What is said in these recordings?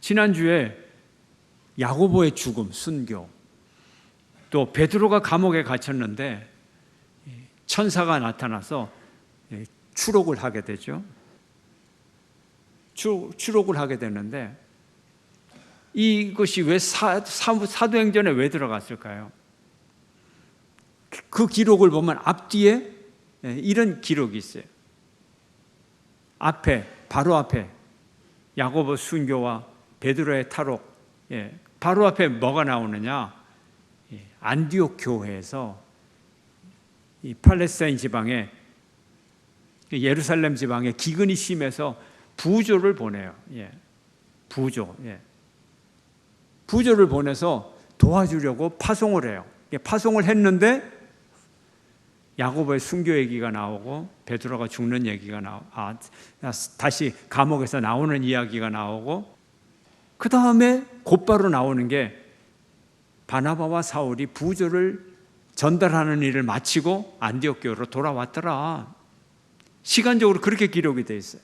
지난주에 야고보의 죽음, 순교, 또 베드로가 감옥에 갇혔는데 천사가 나타나서 추록을 하게 되죠. 추록을 하게 되는데 이것이 왜 사도행전에 왜 들어갔을까요? 그 기록을 보면 앞뒤에 이런 기록이 있어요. 바로 앞에 야고보 순교와 베드로의 탈옥, 바로 앞에 뭐가 나오느냐? 안디옥 교회에서 이 팔레스타인 지방에, 예루살렘 지방에 기근이 심해서 부조를 보내요. 부조를 보내서 도와주려고 파송을 해요. 파송을 했는데 야고보의 순교 얘기가 나오고 베드로가 죽는 얘기가 다시 감옥에서 나오는 이야기가 나오고, 그 다음에 곧바로 나오는 게 바나바와 사울이 부조를 전달하는 일을 마치고 안디옥 교회로 돌아왔더라. 시간적으로 그렇게 기록이 되어 있어요.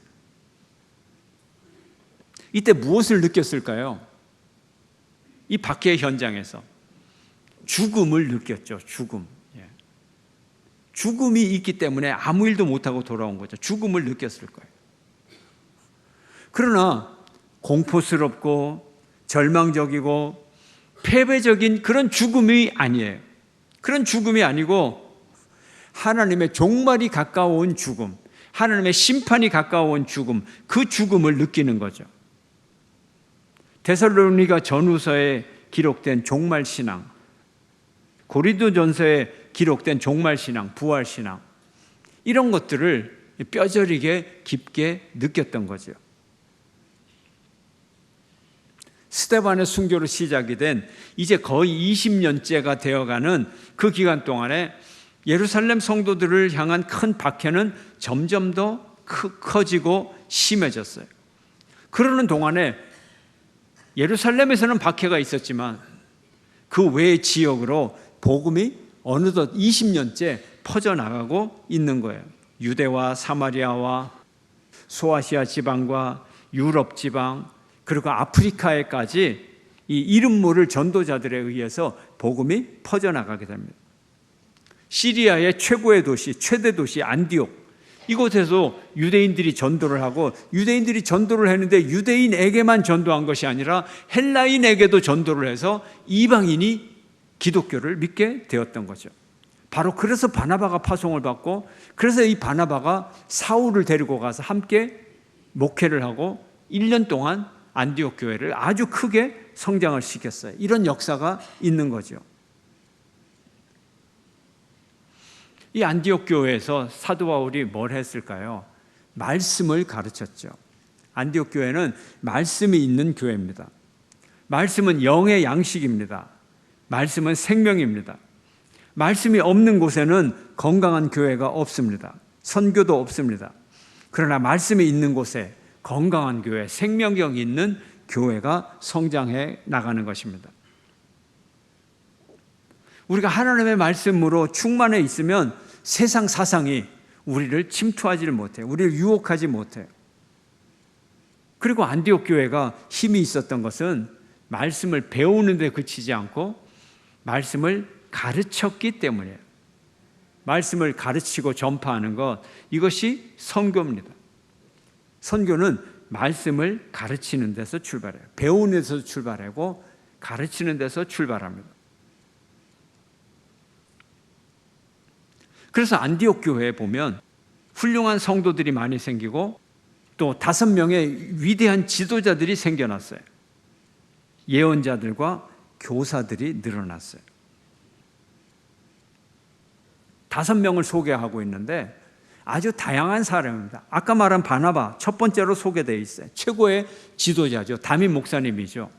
이때 무엇을 느꼈을까요? 이 박해의 현장에서 죽음을 느꼈죠. 죽음이 있기 때문에 아무 일도 못하고 돌아온 거죠. 죽음을 느꼈을 거예요. 그러나 공포스럽고 절망적이고 패배적인 그런 죽음이 아니에요. 그런 죽음이 아니고 하나님의 종말이 가까워온 죽음, 하나님의 심판이 가까워온 죽음, 그 죽음을 느끼는 거죠. 데살로니가 전후서에 기록된 종말신앙, 고린도전서에 기록된 종말신앙, 부활신앙, 이런 것들을 뼈저리게 깊게 느꼈던 거죠. 스데반의 순교로 시작이 된 이제 거의 20년째가 되어가는 그 기간 동안에 예루살렘 성도들을 향한 큰 박해는 점점 더 커지고 심해졌어요. 그러는 동안에 예루살렘에서는 박해가 있었지만 그 외의 지역으로 복음이 어느덧 20년째 퍼져나가고 있는 거예요. 유대와 사마리아와 소아시아 지방과 유럽 지방, 그리고 아프리카에까지 이 이름 모를 전도자들에 의해서 복음이 퍼져나가게 됩니다. 시리아의 최고의 도시, 최대 도시 안디옥, 이곳에서 유대인들이 전도를 하고, 유대인들이 전도를 했는데 유대인에게만 전도한 것이 아니라 헬라인에게도 전도를 해서 이방인이 기독교를 믿게 되었던 거죠. 바로 그래서 바나바가 파송을 받고, 그래서 이 바나바가 사울을 데리고 가서 함께 목회를 하고 1년 동안 안디옥 교회를 아주 크게 성장을 시켰어요. 이런 역사가 있는 거죠. 이 안디옥 교회에서 사도 바울이 뭘 했을까요? 말씀을 가르쳤죠. 안디옥 교회는 말씀이 있는 교회입니다. 말씀은 영의 양식입니다. 말씀은 생명입니다. 말씀이 없는 곳에는 건강한 교회가 없습니다. 선교도 없습니다. 그러나 말씀이 있는 곳에 건강한 교회, 생명력 있는 교회가 성장해 나가는 것입니다. 우리가 하나님의 말씀으로 충만해 있으면 세상 사상이 우리를 침투하지를 못해요. 우리를 유혹하지 못해요. 그리고 안디옥 교회가 힘이 있었던 것은 말씀을 배우는 데 그치지 않고 말씀을 가르쳤기 때문이에요. 말씀을 가르치고 전파하는 것, 이것이 선교입니다. 선교는 말씀을 가르치는 데서 출발해요. 배우는 데서 출발하고 가르치는 데서 출발합니다. 그래서 안디옥 교회에 보면 훌륭한 성도들이 많이 생기고 또 5명의 위대한 지도자들이 생겨났어요. 예언자들과 교사들이 늘어났어요. 5명을 소개하고 있는데 아주 다양한 사람입니다. 아까 말한 바나바 첫 번째로 소개되어 있어요. 최고의 지도자죠. 담임 목사님이죠.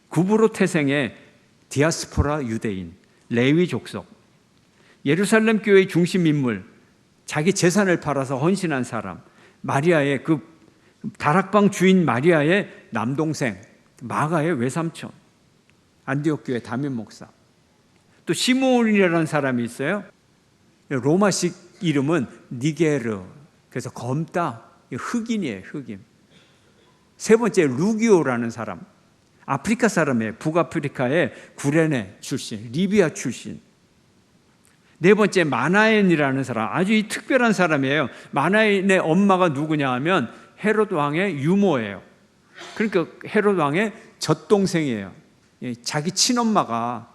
구브로 태생의 디아스포라 유대인, 레위 족속, 예루살렘 교회의 중심 인물, 자기 재산을 팔아서 헌신한 사람, 마리아의 그 다락방 주인 마리아의 남동생, 마가의 외삼촌, 안디옥 교회 담임 목사. 또 시므온이라는 사람이 있어요. 로마식 이름은 니게르, 그래서 검다, 흑인이에요. 흑인. 세 번째 루기오라는 사람, 아프리카 사람이에요. 북아프리카의 구레네 출신, 리비아 출신. 네 번째 마나엔이라는 사람, 아주 이 특별한 사람이에요. 마나엔의 엄마가 누구냐 하면 헤롯 왕의 유모예요. 그러니까 헤롯 왕의 젖동생이에요. 자기 친엄마가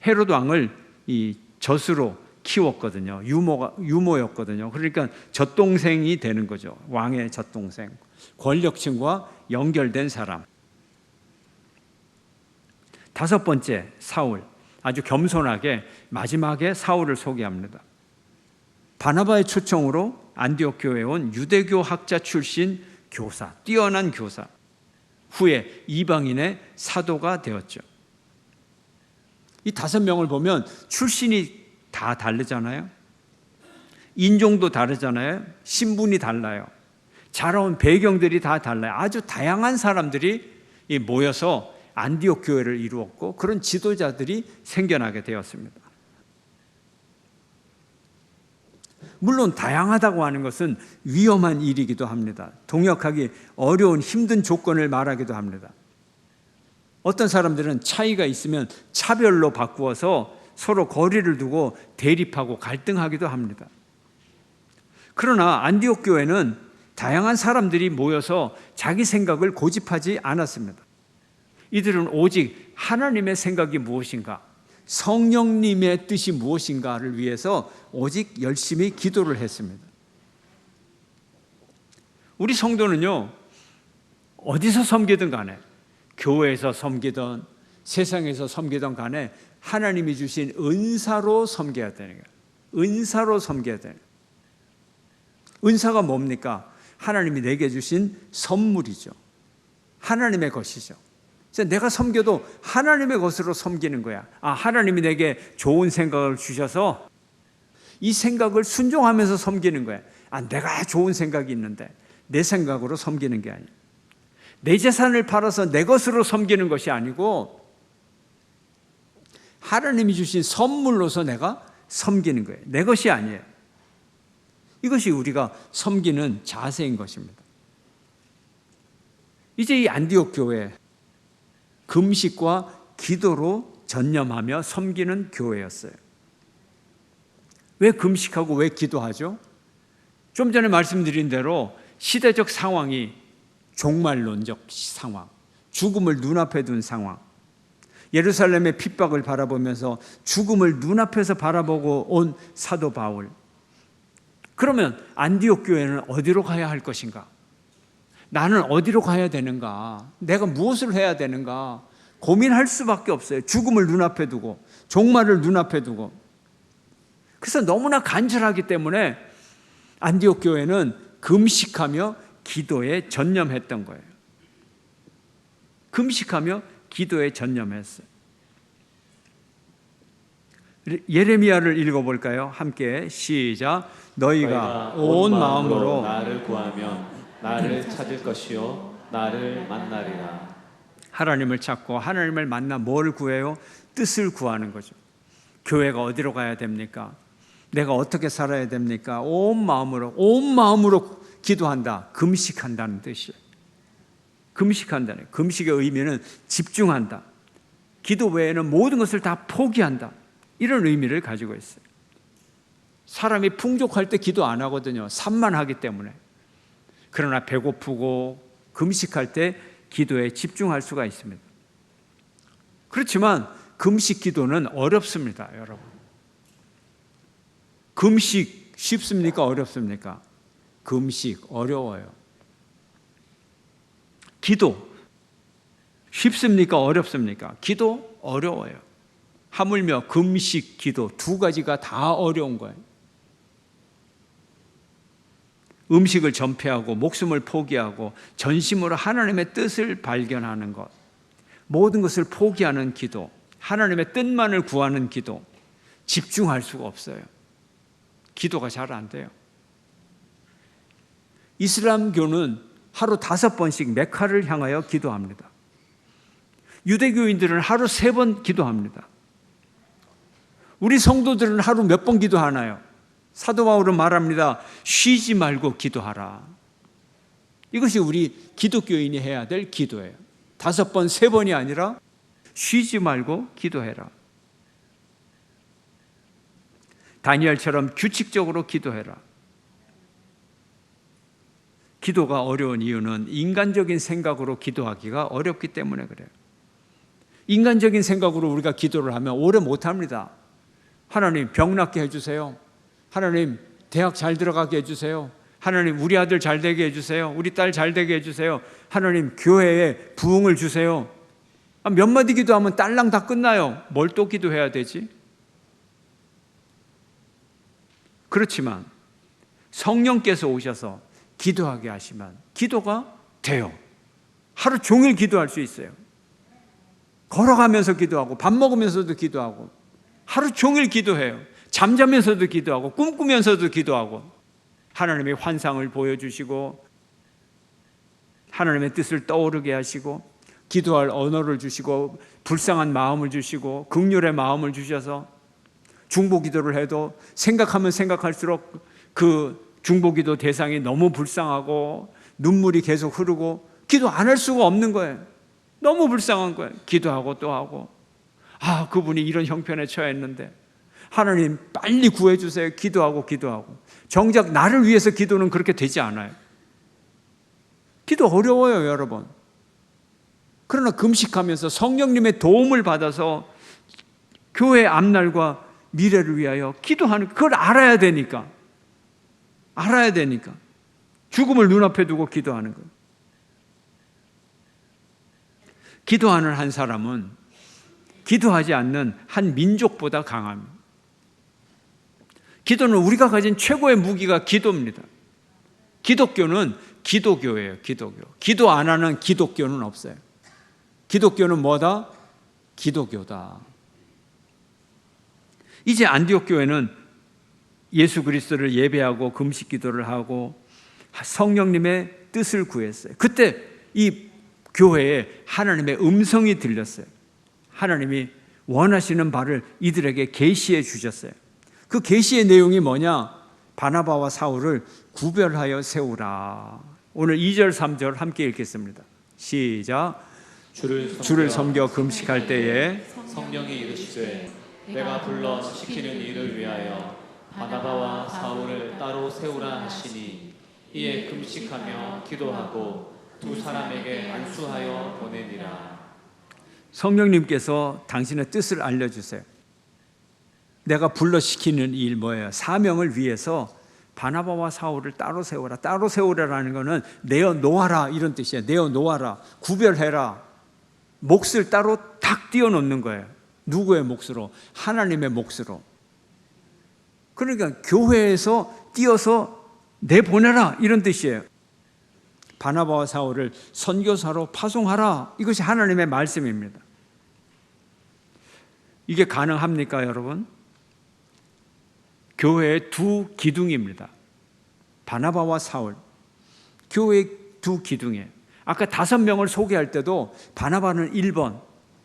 헤롯 왕을 이 젖으로 키웠거든요. 유모였거든요. 그러니까 젖동생이 되는 거죠. 왕의 젖동생. 권력층과 연결된 사람. 다섯 번째 사울, 아주 겸손하게 마지막에 사울을 소개합니다. 바나바의 초청으로 안디옥 교회에 온 유대교 학자 출신 교사, 뛰어난 교사, 후에 이방인의 사도가 되었죠. 이 5명을 보면 출신이 다 다르잖아요. 인종도 다르잖아요. 신분이 달라요. 자라온 배경들이 다 달라요. 아주 다양한 사람들이 모여서 안디옥 교회를 이루었고 그런 지도자들이 생겨나게 되었습니다. 물론 다양하다고 하는 것은 위험한 일이기도 합니다. 동역하기 어려운 힘든 조건을 말하기도 합니다. 어떤 사람들은 차이가 있으면 차별로 바꾸어서 서로 거리를 두고 대립하고 갈등하기도 합니다. 그러나 안디옥 교회는 다양한 사람들이 모여서 자기 생각을 고집하지 않았습니다. 이들은 오직 하나님의 생각이 무엇인가, 성령님의 뜻이 무엇인가를 위해서 오직 열심히 기도를 했습니다. 우리 성도는요, 어디서 섬기든 간에, 교회에서 섬기든 세상에서 섬기든 간에 하나님이 주신 은사로 섬겨야 되는 거예요. 은사로 섬겨야 되는 거예요. 은사가 뭡니까? 하나님이 내게 주신 선물이죠. 하나님의 것이죠. 그래서 내가 섬겨도 하나님의 것으로 섬기는 거야. 하나님이 내게 좋은 생각을 주셔서 이 생각을 순종하면서 섬기는 거야. 내가 좋은 생각이 있는데 내 생각으로 섬기는 게 아니야. 내 재산을 팔아서 내 것으로 섬기는 것이 아니고 하나님이 주신 선물로서 내가 섬기는 거예요. 내 것이 아니에요. 이것이 우리가 섬기는 자세인 것입니다. 이제 이 안디옥 교회, 금식과 기도로 전념하며 섬기는 교회였어요. 왜 금식하고 왜 기도하죠? 좀 전에 말씀드린 대로 시대적 상황이 종말론적 상황, 죽음을 눈앞에 둔 상황, 예루살렘의 핍박을 바라보면서 죽음을 눈앞에서 바라보고 온 사도 바울. 그러면 안디옥 교회는 어디로 가야 할 것인가? 나는 어디로 가야 되는가? 내가 무엇을 해야 되는가? 고민할 수밖에 없어요. 죽음을 눈앞에 두고, 종말을 눈앞에 두고. 그래서 너무나 간절하기 때문에 안디옥 교회는 금식하며 기도에 전념했던 거예요. 금식하며 기도에 전념했어요. 예레미야를 읽어볼까요? 함께 시작. 너희가 온 마음으로 나를 구하면 나를 찾을 것이요 나를 만나리라. 하나님을 찾고 하나님을 만나 뭘 구해요? 뜻을 구하는 거죠. 교회가 어디로 가야 됩니까? 내가 어떻게 살아야 됩니까? 온 마음으로 기도한다. 금식한다는 뜻이에요. 금식한다는, 금식의 의미는 집중한다. 기도 외에는 모든 것을 다 포기한다. 이런 의미를 가지고 있어요. 사람이 풍족할 때 기도 안 하거든요. 산만하기 때문에. 그러나 배고프고 금식할 때 기도에 집중할 수가 있습니다. 그렇지만 금식 기도는 어렵습니다, 여러분. 금식 쉽습니까? 어렵습니까? 금식 어려워요. 기도 쉽습니까? 어렵습니까? 기도 어려워요. 하물며 금식, 기도 두 가지가 다 어려운 거예요. 음식을 전폐하고 목숨을 포기하고 전심으로 하나님의 뜻을 발견하는 것, 모든 것을 포기하는 기도, 하나님의 뜻만을 구하는 기도, 집중할 수가 없어요. 기도가 잘 안 돼요. 이슬람교는 하루 5번씩 메카를 향하여 기도합니다. 유대교인들은 하루 3번 기도합니다. 우리 성도들은 하루 몇 번 기도하나요? 사도 바울은 말합니다. 쉬지 말고 기도하라. 이것이 우리 기독교인이 해야 될 기도예요. 5번, 3번이 아니라 쉬지 말고 기도해라. 다니엘처럼 규칙적으로 기도해라. 기도가 어려운 이유는 인간적인 생각으로 기도하기가 어렵기 때문에 그래요. 인간적인 생각으로 우리가 기도를 하면 오래 못합니다. 하나님 병 낫게 해주세요. 하나님 대학 잘 들어가게 해주세요. 하나님 우리 아들 잘 되게 해주세요. 우리 딸 잘 되게 해주세요. 하나님 교회에 부흥을 주세요. 몇 마디 기도하면 딸랑 다 끝나요. 뭘 또 기도해야 되지? 그렇지만 성령께서 오셔서 기도하게 하시면 기도가 돼요. 하루 종일 기도할 수 있어요. 걸어가면서 기도하고 밥 먹으면서도 기도하고 하루 종일 기도해요. 잠자면서도 기도하고 꿈꾸면서도 기도하고 하나님의 환상을 보여주시고 하나님의 뜻을 떠오르게 하시고 기도할 언어를 주시고 불쌍한 마음을 주시고 긍휼의 마음을 주셔서 중보기도를 해도 생각하면 생각할수록 그 중보기도 대상이 너무 불쌍하고 눈물이 계속 흐르고 기도 안 할 수가 없는 거예요. 너무 불쌍한 거예요. 기도하고 또 하고 그분이 이런 형편에 처했는데 하나님 빨리 구해주세요. 기도하고 정작 나를 위해서 기도는 그렇게 되지 않아요. 기도 어려워요, 여러분. 그러나 금식하면서 성령님의 도움을 받아서 교회 앞날과 미래를 위하여 기도하는, 그걸 알아야 되니까 죽음을 눈앞에 두고 기도하는 거예요. 기도하는 한 사람은 기도하지 않는 한 민족보다 강합니다. 기도는 우리가 가진 최고의 무기가 기도입니다. 기독교는 기도교예요. 기도 안 하는 기독교는 없어요. 기독교는 뭐다? 기도교다. 이제 안디옥 교회는 예수 그리스도를 예배하고 금식 기도를 하고 성령님의 뜻을 구했어요. 그때 이 교회에 하나님의 음성이 들렸어요. 하나님이 원하시는 바를 이들에게 계시해 주셨어요. 그 계시의 내용이 뭐냐? 바나바와 사울을 구별하여 세우라. 오늘 2절 3절 함께 읽겠습니다. 시작. 주를 섬겨 금식할 때에 성령이 이르시되 내가 불러 시키는 일을 위하여 바나바와 사울을 따로 세우라 하시니 이에 금식하며 기도하고 두 사람에게 안수하여 보내니라. 성령님께서 당신의 뜻을 알려주세요. 내가 불러 시키는 일 뭐예요? 사명을 위해서 바나바와 사울을 따로 세우라. 따로 세우라라는 것은 내어 놓아라 이런 뜻이에요. 내어 놓아라, 구별해라. 몫을 따로 탁 띄워놓는 거예요. 누구의 몫으로? 하나님의 몫으로. 그러니까 교회에서 띄어서 내보내라 이런 뜻이에요. 바나바와 사울을 선교사로 파송하라. 이것이 하나님의 말씀입니다. 이게 가능합니까, 여러분? 교회의 두 기둥입니다. 바나바와 사울. 교회의 두 기둥이에요. 아까 5명을 소개할 때도 바나바는 1번,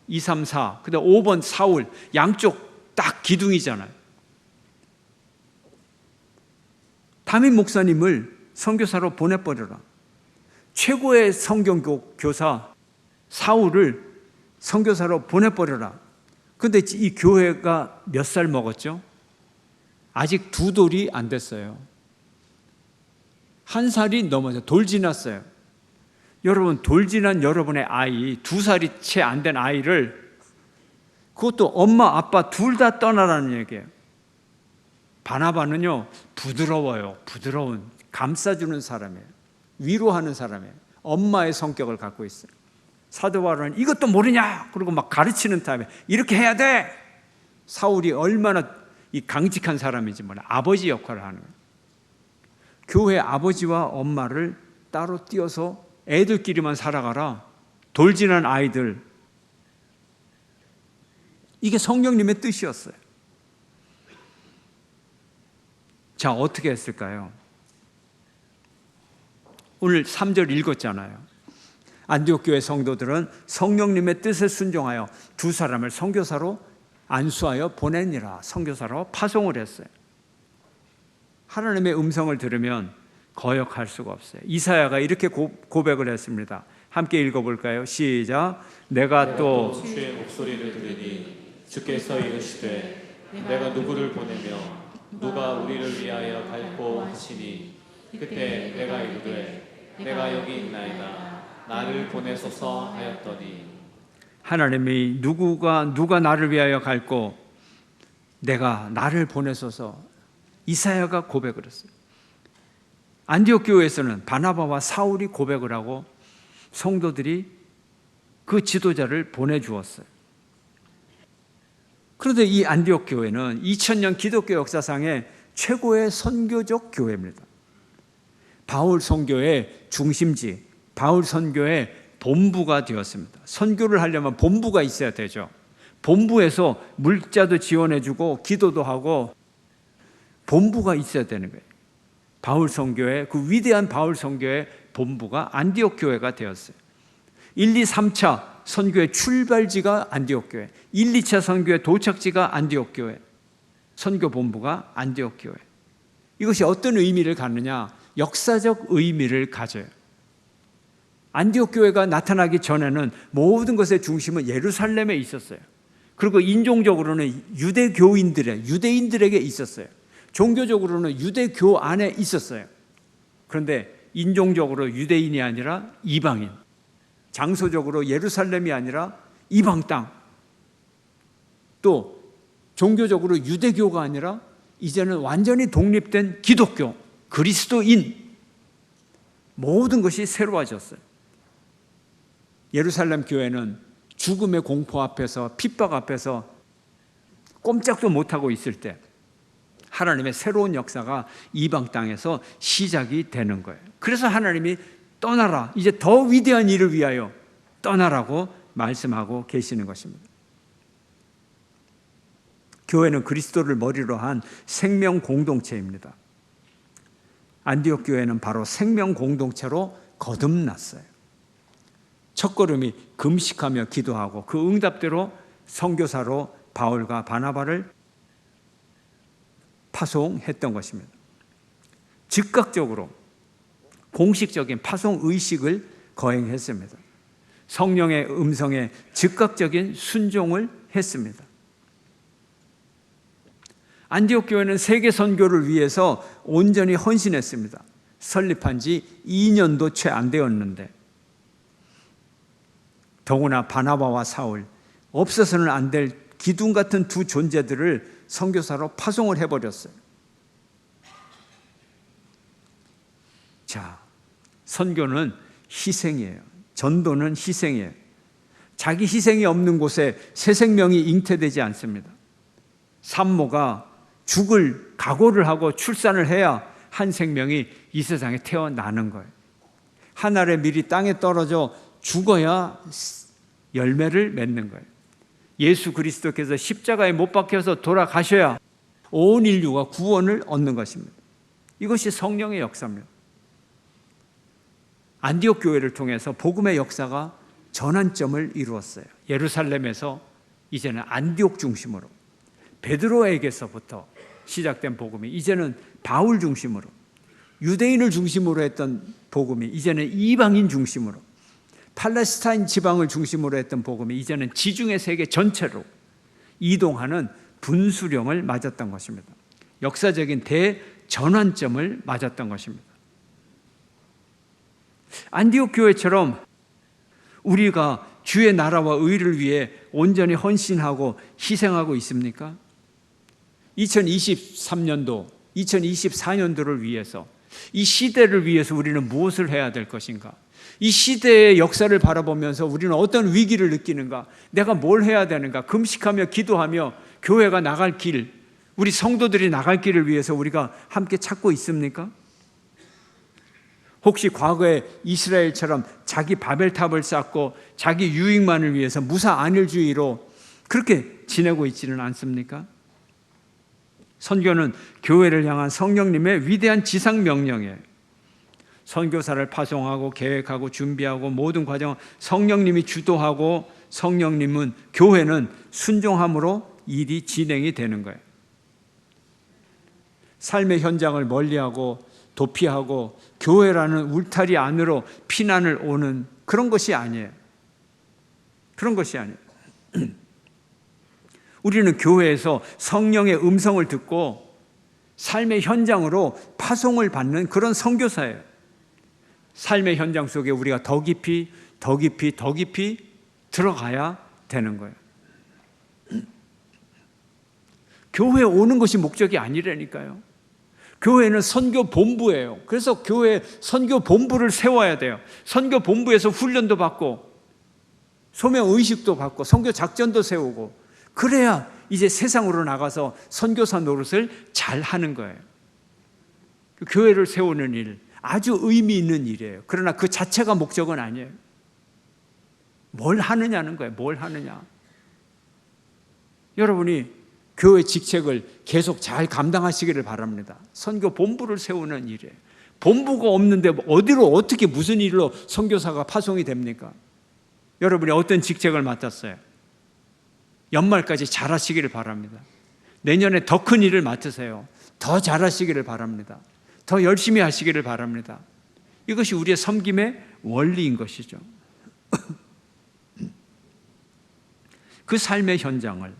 2, 3, 4, 그다음 5번 사울, 양쪽 딱 기둥이잖아요. 담임 목사님을 선교사로 보내버려라. 최고의 성경교사 사울을 선교사로 보내버려라. 그런데 이 교회가 몇 살 먹었죠? 아직 2돌이 안 됐어요. 1살이 넘어서 돌 지났어요. 여러분, 돌 지난 여러분의 아이, 2살이 채 안 된 아이를, 그것도 엄마 아빠 둘 다 떠나라는 얘기예요. 바나바는요 부드러워요. 부드러운, 감싸주는 사람이에요. 위로하는 사람이에요. 엄마의 성격을 갖고 있어요. 사도 바울은 이것도 모르냐? 그리고 막 가르치는 타입에 이렇게 해야 돼. 사울이 얼마나 이 강직한 사람인지 몰라. 아버지 역할을 하는 거예요. 교회 아버지와 엄마를 따로 띄어서 애들끼리만 살아가라. 돌 지난 아이들. 이게 성령님의 뜻이었어요. 자, 어떻게 했을까요? 오늘 3절 읽었잖아요. 안디옥 교회 성도들은 성령님의 뜻에 순종하여 2 사람을 선교사로 안수하여 보내니라. 선교사로 파송을 했어요. 하나님의 음성을 들으면 거역할 수가 없어요. 이사야가 이렇게 고백을 했습니다. 함께 읽어볼까요? 시작. 내가 또 주의 목소리를 들으니 주께서 이르시되 내가 누구를 보내며 누가 우리를 위하여 갈고 하시니 그때 내가 이르되 내가 여기 있나이다 나를 보내소서 하였더니 하나님이 누가 나를 위하여 갈고 내가 나를 보내소서 이사야가 고백을 했어요. 안디옥 교회에서는 바나바와 사울이 고백을 하고 성도들이 그 지도자를 보내주었어요. 그런데 이 안디옥 교회는 2000년 기독교 역사상의 최고의 선교적 교회입니다. 바울 선교의 중심지, 바울 선교의 본부가 되었습니다. 선교를 하려면 본부가 있어야 되죠. 본부에서 물자도 지원해주고 기도도 하고 본부가 있어야 되는 거예요. 바울 선교의 그 위대한 바울 선교의 본부가 안디옥 교회가 되었어요. 1, 2, 3차 선교의 출발지가 안디옥 교회, 1, 2차 선교의 도착지가 안디옥 교회, 선교 본부가 안디옥 교회. 이것이 어떤 의미를 갖느냐? 역사적 의미를 가져요. 안디옥 교회가 나타나기 전에는 모든 것의 중심은 예루살렘에 있었어요. 그리고 인종적으로는 유대인들에게 있었어요. 종교적으로는 유대교 안에 있었어요. 그런데 인종적으로 유대인이 아니라 이방인, 장소적으로 예루살렘이 아니라 이방 땅, 또 종교적으로 유대교가 아니라 이제는 완전히 독립된 기독교, 그리스도인, 모든 것이 새로워졌어요. 예루살렘 교회는 죽음의 공포 앞에서, 핍박 앞에서 꼼짝도 못하고 있을 때 하나님의 새로운 역사가 이방 땅에서 시작이 되는 거예요. 그래서 하나님이 떠나라, 이제 더 위대한 일을 위하여 떠나라고 말씀하고 계시는 것입니다. 교회는 그리스도를 머리로 한 생명 공동체입니다. 안디옥 교회는 바로 생명 공동체로 거듭났어요. 첫걸음이 금식하며 기도하고 그 응답대로 선교사로 바울과 바나바를 파송했던 것입니다. 즉각적으로 공식적인 파송 의식을 거행했습니다. 성령의 음성에 즉각적인 순종을 했습니다. 안디옥 교회는 세계 선교를 위해서 온전히 헌신했습니다. 설립한 지 2년도 채 안 되었는데 더구나 바나바와 사울, 없어서는 안 될 기둥 같은 두 존재들을 선교사로 파송을 해버렸어요. 자, 선교는 희생이에요. 전도는 희생이에요. 자기 희생이 없는 곳에 새 생명이 잉태되지 않습니다. 산모가 죽을 각오를 하고 출산을 해야 한 생명이 이 세상에 태어나는 거예요. 한 알의 밀이 땅에 떨어져 죽어야 열매를 맺는 거예요. 예수 그리스도께서 십자가에 못 박혀서 돌아가셔야 온 인류가 구원을 얻는 것입니다. 이것이 성령의 역사입니다. 안디옥 교회를 통해서 복음의 역사가 전환점을 이루었어요. 예루살렘에서 이제는 안디옥 중심으로, 베드로에게서부터 시작된 복음이 이제는 바울 중심으로, 유대인을 중심으로 했던 복음이 이제는 이방인 중심으로, 팔레스타인 지방을 중심으로 했던 복음이 이제는 지중해 세계 전체로 이동하는 분수령을 맞았던 것입니다. 역사적인 대전환점을 맞았던 것입니다. 안디옥 교회처럼 우리가 주의 나라와 의를 위해 온전히 헌신하고 희생하고 있습니까? 2023년도, 2024년도를 위해서, 이 시대를 위해서 우리는 무엇을 해야 될 것인가? 이 시대의 역사를 바라보면서 우리는 어떤 위기를 느끼는가? 내가 뭘 해야 되는가? 금식하며 기도하며 교회가 나갈 길, 우리 성도들이 나갈 길을 위해서 우리가 함께 찾고 있습니까? 혹시 과거에 이스라엘처럼 자기 바벨탑을 쌓고 자기 유익만을 위해서 무사 안일주의로 그렇게 지내고 있지는 않습니까? 선교는 교회를 향한 성령님의 위대한 지상명령이에요. 선교사를 파송하고 계획하고 준비하고 모든 과정을 성령님이 주도하고 교회는 순종함으로 일이 진행이 되는 거예요. 삶의 현장을 멀리하고 도피하고 교회라는 울타리 안으로 피난을 오는 그런 것이 아니에요. 그런 것이 아니에요. 우리는 교회에서 성령의 음성을 듣고 삶의 현장으로 파송을 받는 그런 선교사예요. 삶의 현장 속에 우리가 더 깊이 들어가야 되는 거예요. 교회에 오는 것이 목적이 아니라니까요. 교회는 선교 본부예요. 그래서 교회 선교 본부를 세워야 돼요. 선교 본부에서 훈련도 받고 소명 의식도 받고 선교 작전도 세우고, 그래야 이제 세상으로 나가서 선교사 노릇을 잘 하는 거예요. 교회를 세우는 일, 아주 의미 있는 일이에요. 그러나 그 자체가 목적은 아니에요. 뭘 하느냐는 거예요. 뭘 하느냐. 여러분이 교회 직책을 계속 잘 감당하시기를 바랍니다. 선교 본부를 세우는 일이에요. 본부가 없는데 어디로 어떻게 무슨 일로 선교사가 파송이 됩니까? 여러분이 어떤 직책을 맡았어요? 연말까지 잘하시기를 바랍니다. 내년에 더 큰 일을 맡으세요. 더 잘하시기를 바랍니다. 더 열심히 하시기를 바랍니다. 이것이 우리의 섬김의 원리인 것이죠. 그 삶의 현장을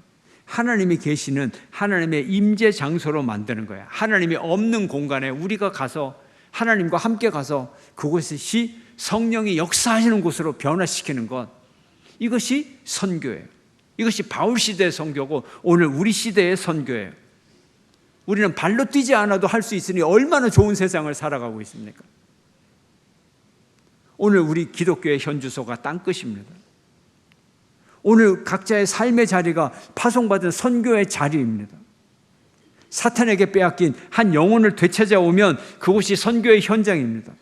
하나님이 계시는 하나님의 임재 장소로 만드는 거예요. 하나님이 없는 공간에 우리가 가서 하나님과 함께 가서 그곳이 성령이 역사하시는 곳으로 변화시키는 것, 이것이 선교예요. 이것이 바울 시대의 선교고 오늘 우리 시대의 선교예요. 우리는 발로 뛰지 않아도 할 수 있으니 얼마나 좋은 세상을 살아가고 있습니까? 오늘 우리 기독교의 현주소가 땅끝입니다. 오늘 각자의 삶의 자리가 파송받은 선교의 자리입니다. 사탄에게 빼앗긴 한 영혼을 되찾아오면 그곳이 선교의 현장입니다.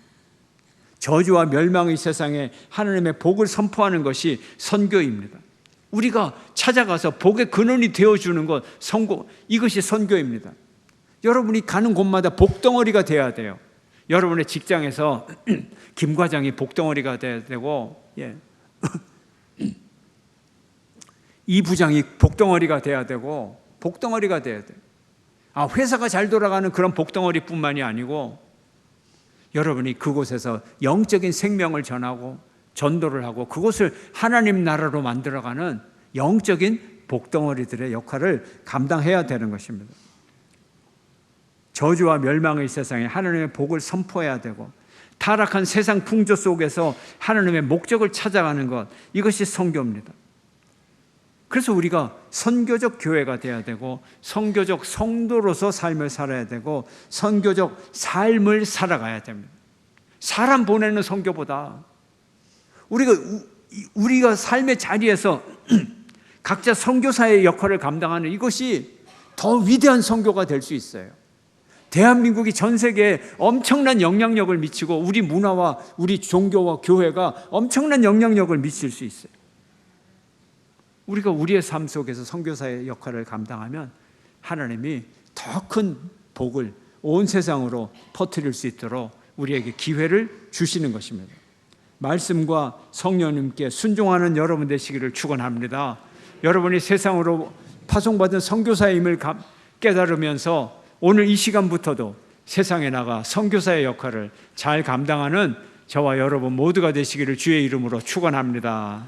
저주와 멸망의 세상에 하나님의 복을 선포하는 것이 선교입니다. 우리가 찾아가서 복의 근원이 되어주는 것, 이것이 선교입니다. 여러분이 가는 곳마다 복덩어리가 돼야 돼요. 여러분의 직장에서 김 과장이 복덩어리가 돼야 되고, 이 부장이 복덩어리가 돼야 되고, 복덩어리가 돼야 돼요. 회사가 잘 돌아가는 그런 복덩어리뿐만이 아니고, 여러분이 그곳에서 영적인 생명을 전하고 전도를 하고 그곳을 하나님 나라로 만들어가는 영적인 복덩어리들의 역할을 감당해야 되는 것입니다. 저주와 멸망의 세상에 하나님의 복을 선포해야 되고, 타락한 세상 풍조 속에서 하나님의 목적을 찾아가는 것, 이것이 선교입니다. 그래서 우리가 선교적 교회가 돼야 되고, 선교적 성도로서 삶을 살아야 되고, 선교적 삶을 살아가야 됩니다. 사람 보내는 선교보다 우리가 삶의 자리에서 각자 선교사의 역할을 감당하는 이것이 더 위대한 선교가 될 수 있어요. 대한민국이 전 세계에 엄청난 영향력을 미치고 우리 문화와 우리 종교와 교회가 엄청난 영향력을 미칠 수 있어요. 우리가 우리의 삶 속에서 선교사의 역할을 감당하면 하나님이 더 큰 복을 온 세상으로 퍼뜨릴 수 있도록 우리에게 기회를 주시는 것입니다. 말씀과 성령님께 순종하는 여러분 되시기를 축원합니다. 여러분이 세상으로 파송받은 선교사임을 깨달으면서 오늘 이 시간부터도 세상에 나가 선교사의 역할을 잘 감당하는 저와 여러분 모두가 되시기를 주의 이름으로 축원합니다.